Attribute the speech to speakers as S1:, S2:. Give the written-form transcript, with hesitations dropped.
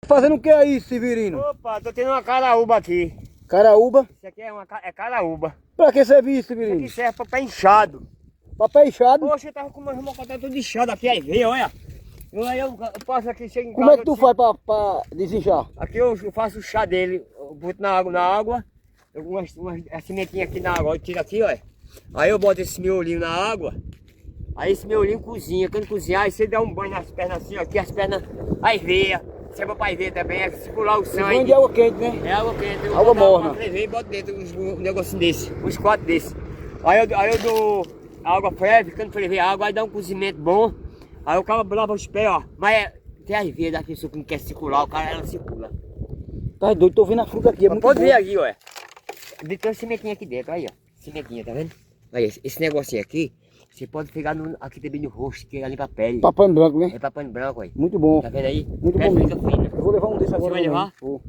S1: fazendo o que aí, Severino?
S2: Opa, tô tendo uma caraúba aqui.
S1: Caraúba?
S2: Isso aqui é caraúba.
S1: Pra que serve isso,
S2: Isso
S1: Severino?
S2: aqui serve pra pé inchado.
S1: Papel inchado?
S2: Poxa, eu tava com uma remocota toda inchada aqui, aí veio, olha. Eu passo aqui, chego em
S1: Como é
S2: casa,
S1: que tu
S2: eu
S1: faz pra desinchar?
S2: Aqui eu faço o chá dele, eu boto na água, eu umas sementinhas aqui na água, eu tiro aqui, olha. Aí eu boto esse miolinho na água, aí esse miolinho cozinha, quando cozinhar, aí você dá um banho nas pernas assim, ó, aqui as pernas, aí veia, serve pra ver também, é circular o sangue.
S1: Banho de água quente, né?
S2: É água quente, eu
S1: Água
S2: boto
S1: morna.
S2: pra ferver e boto dentro um negocinho desse, uns 4 desses. Aí eu dou a água ferve, quando ferver a água, aí dá um cozimento bom, aí o cara lava os pés, ó, mas tem as veias da pessoa que não quer circular, o cara ela circula.
S1: Tá doido, tô vendo a fruta aqui, é muito
S2: Pode
S1: bom.
S2: ver aqui, olha. Tem uma sementinha aqui dentro, aí, ó. Sementinha, tá vendo? Aí, esse negocinho aqui, você pode pegar aqui também no rosto, que é ali pra pele.
S1: Papai branco, né?
S2: É pra pano branco aí.
S1: Muito bom.
S2: Tá vendo aí?
S1: Muito
S2: Pele
S1: bom
S2: fica
S1: mesmo.
S2: fina.
S1: Eu vou levar um desse agora.
S2: Você vai levar?
S1: Vou.